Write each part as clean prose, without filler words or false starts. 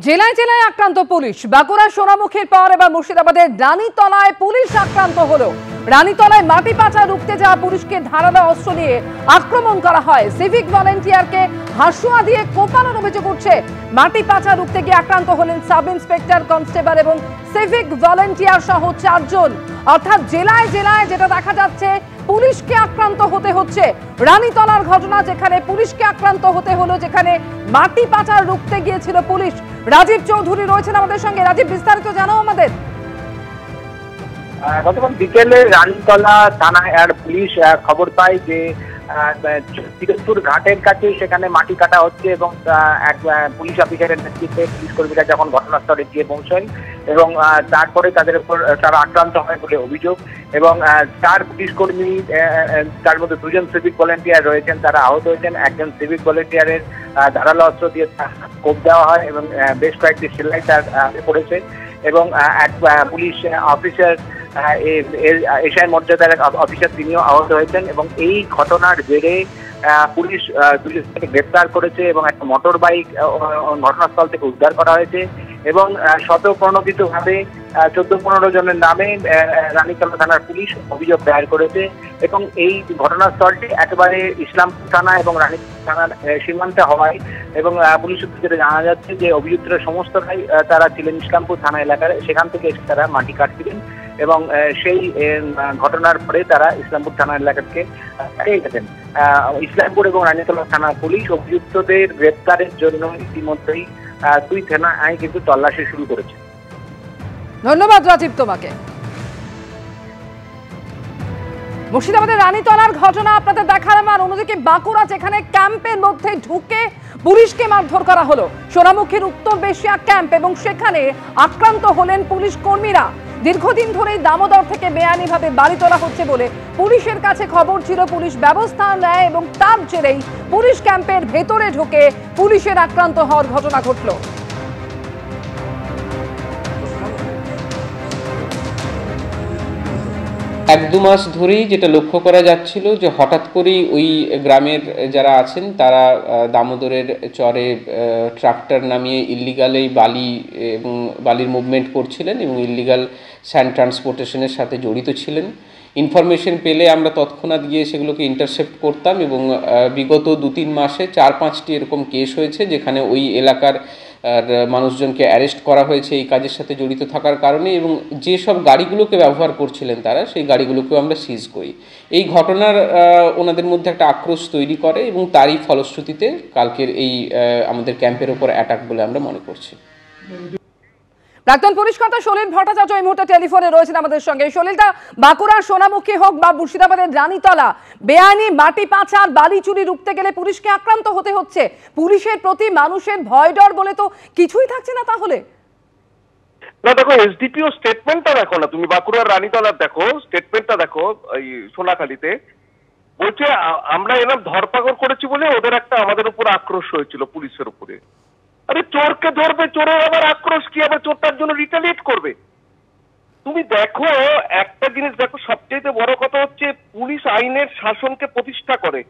জেলায় জেলায় আক্রান্ত পুলিশ। বাঁকুড়ার সোনামুখীর পর এবার মুর্শিদাবাদের রানীতলায় পুলিশ আক্রান্ত হলো। রানীতলায় মাটি পাচার রুখতে যাওয়া পুলিশকে ধারালো অস্ত্র দিয়ে আক্রমণ করা হয়। সিভিক ভলেন্টিয়ারকে হাসুয়া দিয়ে কোপানোর অভিযোগ উঠছে। মাটি পাচার রুখতে গিয়ে আক্রান্ত হলেন সাব ইন্সপেক্টর, কনস্টেবল এবং সিভিক ভলেন্টিয়ার সহ 4 জন। অর্থাৎ জেলায় জেলায় যেটা দেখা যাচ্ছে, পুলিশকে আক্রান্ত হতে হচ্ছে। রানীতলার ঘটনা, যেখানে পুলিশকে আক্রান্ত হতে হলো, যেখানে মাটি পাচার রুখতে গিয়েছিল পুলিশ। রাজীব চৌধুরী রয়েছেন আমাদের সঙ্গে। রাজীব, বিস্তারিত জানাও আমাদের। গতকাল বিকেলে রানীতলা থানায় পুলিশ খবর পায় যে তিরস্পুর ঘাটের কাছে সেখানে মাটি কাটা হচ্ছে এবং এক পুলিশ অফিসারের নেতৃত্বে পুলিশ কর্মীরা যখন ঘটনাস্থলে গিয়ে পৌঁছান এবং তারপরে তাদের উপর তারা আক্রান্ত হয় বলে অভিযোগ। এবং 4 পুলিশ কর্মী, তার মধ্যে 2 জন সিভিক ভলেন্টিয়ার রয়েছেন, তারা আহত হয়েছেন। একজন সিভিক ভলেন্টিয়ারের ধারালো অস্ত্র দিয়ে কোপ দেওয়া হয় এবং বেশ কয়েকটি সেলাই তার পড়েছে। এবং এক পুলিশ অফিসার, এশিয়ার মর্যাদার অফিসার, তিনিও আহত হয়েছেন। এবং এই ঘটনার জেরে পুলিশ 2 জনকে গ্রেপ্তার করেছে এবং একটা মোটর বাইক ঘটনাস্থল থেকে উদ্ধার করা হয়েছে। এবং স্বতঃপ্রণোদিতভাবে 14-15 জনের নামে রানীতলা থানার পুলিশ অভিযোগ দায়ের করেছে। এবং এই ঘটনাস্থলটি একেবারে ইসলামপুর থানা এবং রানীতলা থানার সীমান্তে হওয়ায় এবং পুলিশ সূত্রে জানা যাচ্ছে যে অভিযুক্তরা সমস্তটাই তারা ছিলেন ইসলামপুর থানা এলাকার, সেখান থেকে এসে তারা মাটি কাটছিলেন এবং সেই ঘটনার পরে তারা ইসলামপুর থানা এলাকাকে পেয়ে গেছেন। ইসলামপুর এবং রানীতলা থানার পুলিশ অভিযুক্তদের গ্রেপ্তারের জন্য ইতিমধ্যেই 2 থানায় কিন্তু তল্লাশি শুরু করেছে। ধন্যবাদ রাজীব তোমাকে। মুর্শিদাবাদের রানীতলার ঘটনা আপনাদের দেখালাম। আর অন্যদিকে বাঁকুড়া, যেখানে ক্যাম্পের মধ্যে ঢুকে পুলিশকে মারধর করা হলো। সোনামুখীর উত্তর বেশিয়া ক্যাম্প, এবং সেখানে আক্রান্ত হলেন পুলিশ কর্মীরা। দীর্ঘদিন ধরেই দামোদর থেকে বেআইনিভাবে বাড়ি তোলা হচ্ছে বলে পুলিশের কাছে খবর ছিল। পুলিশ ব্যবস্থা নেয় এবং তার জেরেই পুলিশ ক্যাম্পের ভেতরে ঢুকে পুলিশের আক্রান্ত হওয়ার ঘটনা ঘটল। 1-2 মাস ধরেই যেটা লক্ষ্য করা যাচ্ছিল যে হঠাৎ করেই ওই গ্রামের যারা আছেন তারা দামোদরের চরে ট্রাক্টর নামিয়ে ইল্লিগালি বালি এবং বালির মুভমেন্ট করছিলেন এবং ইল্লিগাল স্যান্ড ট্রান্সপোর্টেশনের সাথে জড়িত ছিলেন। ইনফরমেশন পেলে আমরা তৎক্ষণাৎ গিয়ে সেগুলোকে ইন্টারসেপ্ট করতাম এবং বিগত 2-3 মাসে 4-5টি এরকম কেস হয়েছে যেখানে ওই এলাকার মানুষজনকে অ্যারেস্ট করা হয়েছে এই কাজের সাথে জড়িত থাকার কারণে। এবং যেসব গাড়িগুলোকে ব্যবহার করছিলেন তারা, সেই গাড়িগুলোকেও আমরা সিজ করি। এই ঘটনার ওনাদের মধ্যে একটা আক্রোশ তৈরি করে এবং তারই ফলশ্রুতিতে কালকের এই আমাদের ক্যাম্পের ওপর অ্যাটাক বলে আমরা মনে করছি। প্রাক্তন পুলিশ কর্তা সলিল ভট্টাচার্য এই মুহূর্তে টেলিফোনে রয়েছেন আমাদের সঙ্গে। সলিলদা, বাঁকুড়ার সোনামুখী হোক বা মুর্শিদাবাদের রানীতলা, বেআইনি মাটি পাচার, বালি চুরি রুখতে গেলে পুলিশকে আক্রান্ত হতে হচ্ছে। পুলিশের প্রতি মানুষের ভয় ডর বলে তো কিছুই থাকছে না। তাহলে না, দেখো এসডিপিও স্টেটমেন্টটা দেখো না, তুমি বাঁকুড়ার রানীতলার দেখো স্টেটমেন্টটা দেখো। এই সোনাখালীতে বলছে আমরা এরকম ধরপাকড় করেছি বলে ওদের একটা আমাদের উপর আক্রোশ হয়েছিল পুলিশের উপরে। আরে চোরকে ধরবে, চোরের আবার আক্রোশ কি, আবার চোরটার জন্য রিটালিয়েট করবে? তুমি দেখো একটা জিনিস দেখো, সবচেয়ে বড় কথা হচ্ছে পুলিশ আইনের শাসনকে প্রতিষ্ঠা করে।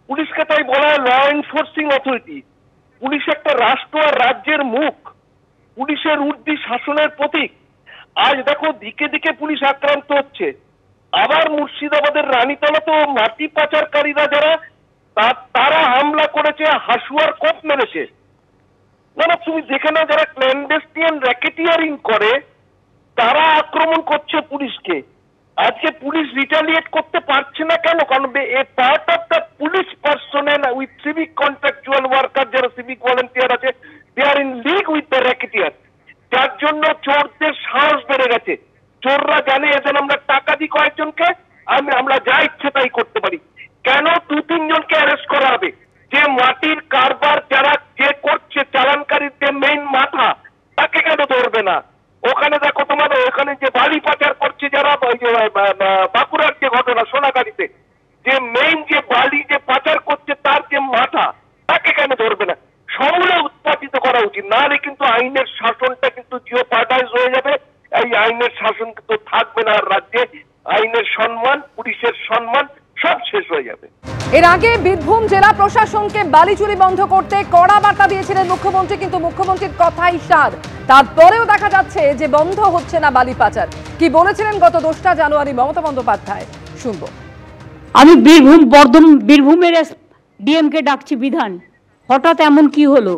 পুলিশকে তাই বলা হয় ল এনফোর্সিং অথরিটি। পুলিশ একটা রাষ্ট্র আর রাজ্যের মুখ, পুলিশের ঊর্ধ্বে শাসনের প্রতীক। আজ দেখো দিকে দিকে পুলিশ আক্রান্ত হচ্ছে। আবার মুর্শিদাবাদের রানীতলাতেও মাটি পাচারকারীরা যারা তারা হামলা করেছে, হাসুয়ার কোপ মেরেছে। না, তুমি দেখে না, যারা ক্ল্যান্ডেস্টিয়ান র্যাকেটিয়ারিং করে তারা আক্রমণ করছে পুলিশকে। আজকে পুলিশ রিটালিয়েট করতে পারছে না কেন? কারণ a part of the police personnel with civic contractual worker, যারা সিভিক ভলেন্টিয়ার আছে, they are in league with the racketeer. যার জন্য চোরদের সাহস বেড়ে গেছে। চোররা জানে এদের আমরা টাকা দিই কয়েকজনকে, আমরা যা ইচ্ছে তাই করতে পারি। কেন 2-3 জনকে অ্যারেস্ট করা হবে? যে মাটির কারবার যারা যে করছে, চালানকারীর যে মেইন মাথা, তাকে কেন ধরবে না? ওখানে দেখো তোমার ওখানে যে বালি পাচার করছে যারা, বাঁকুড়ার যে ঘটনা সোনাগাড়িতে, যে মেইন যে বালি যে পাচার করছে তার যে মাথা, তাকে কেন ধরবে না? সমূলে উৎপাদিত করা উচিত, নাহলে কিন্তু আইনের শাসনটা কিন্তু জিওপার্টাইজ হয়ে যাবে। এই আইনের শাসন কিন্তু থাকবে না রাজ্যে। আইনের সম্মান, পুলিশের সম্মান সব শেষ হয়ে যাবে। এর আগে বীরভূম জেলা প্রশাসনকে বালি চুরি বন্ধ করতে কড়া বার্তা দিয়েছিলেন মুখ্যমন্ত্রী, কিন্তু মুখ্যমন্ত্রীর কথাই সার। তারপরেও দেখা যাচ্ছে যে বন্ধ হচ্ছে না বালি পাচার। কি বলেছিলেন গত 2 জানুয়ারি মমতা বন্দ্যোপাধ্যায়, শুনবো। আমি বীরভূমের ডিএমকে ডাকছি বিধান, হঠাৎ এমন কি হলো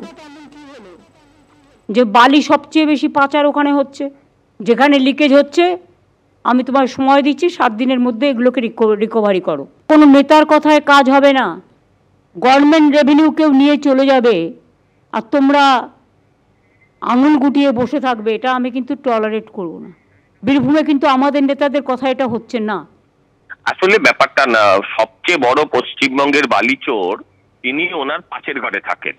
যে বালি সবচেয়ে বেশি পাচার ওখানে হচ্ছে, যেখানে লিকেজ হচ্ছে। আমি তোমার সময় দিচ্ছি, 7 দিনের মধ্যে এগুলোকে রিকভারি করো। কোনো নেতার কথায় কাজ হবে না, গভর্নমেন্ট রেভিনিউ কেউ নিয়ে চলে যাবে আর তোমরা আঙুল গুটিয়ে বসে থাকবে, এটা আমি কিন্তু টলারেট করব না। বীরভূমে কিন্তু আমাদের নেতাদের কথা এটা হচ্ছে না। আসলে ব্যাপারটা না, সবচেয়ে বড় পশ্চিমবঙ্গের বালিচোর তিনি ওনার পাশের ঘরে থাকেন,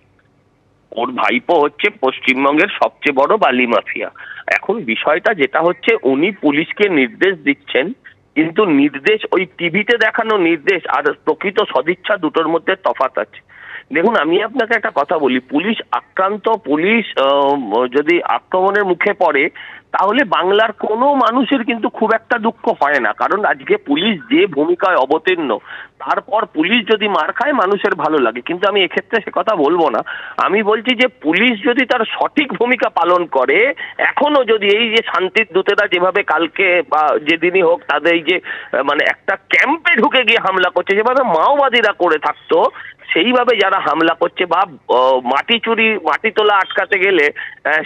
ওর ভাইপো হচ্ছে পশ্চিমবঙ্গের সবচেয়ে বড় বালি মাফিয়া। এখন বিষয়টা যেটা হচ্ছে, উনি পুলিশকে নির্দেশ দিচ্ছেন, কিন্তু নির্দেশ ওই টিভিতে দেখানো নির্দেশ আর প্রকৃত সদিচ্ছা দুটোর মধ্যে তফাৎ আছে। দেখুন, আমি আপনাকে একটা কথা বলি, পুলিশ আক্রান্ত, পুলিশ যদি আক্রমণের মুখে পড়ে তাহলে বাংলার কোনো মানুষের কিন্তু খুব একটা দুঃখ হয় না, কারণ আজকে পুলিশ যে ভূমিকায় অবতীর্ণ, তারপর পুলিশ যদি মার খায় মানুষের ভালো লাগে। কিন্তু আমি এক্ষেত্রে সে কথা বলবো না। আমি বলছি যে পুলিশ যদি তার সঠিক ভূমিকা পালন করে, এখনো যদি এই যে শান্তির দূতেরা যেভাবে কালকে বা যেদিনই হোক তাদের এই যে মানে একটা ক্যাম্পে ঢুকে গিয়ে হামলা করছে, যেভাবে মাওবাদীরা করে থাকতো, সেইভাবে যারা হামলা করছে বা মাটি চুরি মাটি তোলা আটকাতে গেলে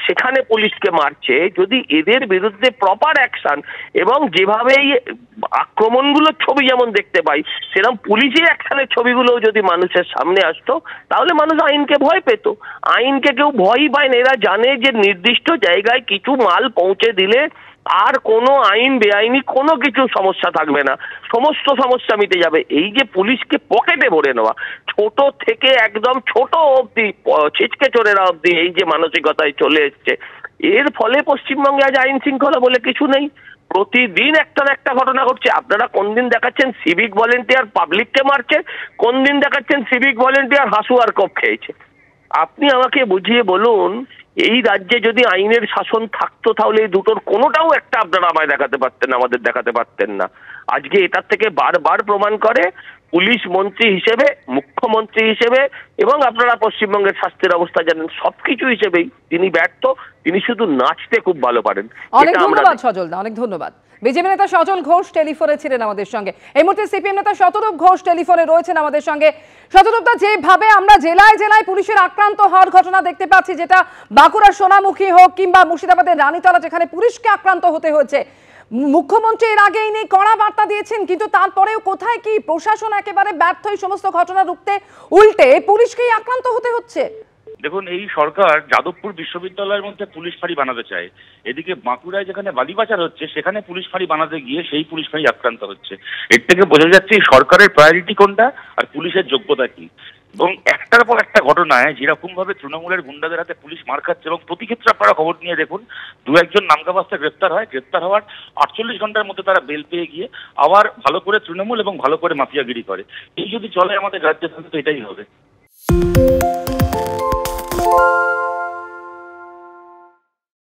সেখানে পুলিশকে মারছে, যদি এদের বিরুদ্ধে প্রপার অ্যাকশন এবং যেভাবে এই আক্রমণগুলোর ছবি যেমন দেখতে পাই, সেরকম পুলিশি অ্যাকশনের ছবিগুলো যদি মানুষের সামনে আসতো, তাহলে মানুষ আইনকে ভয় পেত। আইনকে কেউ ভয়ই পায় না, এরা জানে যে নির্দিষ্ট জায়গায় কিছু মাল পৌঁছে দিলে আর কোনো আইন বেআইনি কোনো কিছু সমস্যা থাকবে না, সমস্ত সমস্যা মিটে যাবে। এই যে পুলিশকে পকেটে ভরে নেওয়া, ছোট থেকে একদম ছোট অবধি ছিচকে চোরেরা অবধি এই যে মানসিকতায় চলে এসছে, এর ফলে পশ্চিমবঙ্গে আজ আইন শৃঙ্খলা বলে কিছু নেই। প্রতিদিন একটা না একটা ঘটনা ঘটছে। আপনারা কোন দিন দেখাচ্ছেন সিভিক ভলেন্টিয়ার পাবলিককে মারছে, কোন দিন দেখাচ্ছেন সিভিক ভলেন্টিয়ার হাসুয়ার কোপ খেয়েছে। আপনি আমাকে বুঝিয়ে বলুন, এই রাজ্যে যদি আইনের শাসন থাকতো তাহলে এই দুটোর কোনোটাও একটা আপনারা আমায় দেখাতে পারতেন, আমাদের দেখাতে পারতেন না। আজকে এটার থেকে বারবার প্রমাণ করে পুলিশ মন্ত্রী হিসেবে, মুখ্যমন্ত্রী হিসেবে এবং আপনারা পশ্চিমবঙ্গের স্বাস্থ্যের অবস্থা জানেন, সবকিছু হিসেবেই তিনি ব্যর্থ। তিনি শুধু নাচতে খুব ভালো পারেন। অনেক ধন্যবাদ সজল দা, অনেক ধন্যবাদ। বিজেপি নেতা সজল ঘোষ টেলিফোনে ছিলেন আমাদের সঙ্গে। এই মুহূর্তে সিপিএম নেতা শতরূপ ঘোষ টেলিফোনে রয়েছেন আমাদের সঙ্গে। শতরূপদা, যেভাবে আমরা জেলায় জেলায় পুলিশের আক্রান্ত হওয়ার ঘটনা দেখতে পাচ্ছি, যেটা বাঁকুড়ার সোনামুখী হোক কিংবা মুর্শিদাবাদের রানীতলা, যেখানে পুলিশকে আক্রান্ত হতে হয়েছে, মুখ্যমন্ত্রী এর আগে এই নিয়ে কড়া বার্তা দিয়েছেন, কিন্তু তারপরেও কোথায় কি প্রশাসন একেবারে ব্যর্থ এই সমস্ত ঘটনা রুখতে, উল্টে পুলিশকেই আক্রান্ত হতে হচ্ছে। দেখুন, এই সরকার যাদবপুর বিশ্ববিদ্যালয়ের মধ্যে পুলিশ ফাঁড়ি বানাতে চায়, এদিকে বাঁকুড়ায় যেখানে বালি পাচার হচ্ছে সেখানে পুলিশ ফাঁড়ি বানাতে গিয়ে সেই পুলিশ ফাঁড়ি আক্রান্ত হচ্ছে। এর থেকে বোঝা যাচ্ছে এই সরকারের প্রায়োরিটি কোনটা আর পুলিশের যোগ্যতা কি। এবং একটার পর একটা ঘটনায় যেরকম ভাবে তৃণমূলের গুন্ডাদের হাতে পুলিশ মার খাচ্ছে, এবং প্রতি ক্ষেত্রে আপনারা খবর নিয়ে দেখুন, 2-1 নামকাবাস্তে গ্রেপ্তার হয়, গ্রেপ্তার হওয়ার 48 ঘন্টার মধ্যে তারা বেল পেয়ে গিয়ে আবার ভালো করে তৃণমূল এবং ভালো করে মাফিয়াগিরি করে। এই যদি চলে আমাদের রাজ্যে, তাহলে তো এটাই হবে।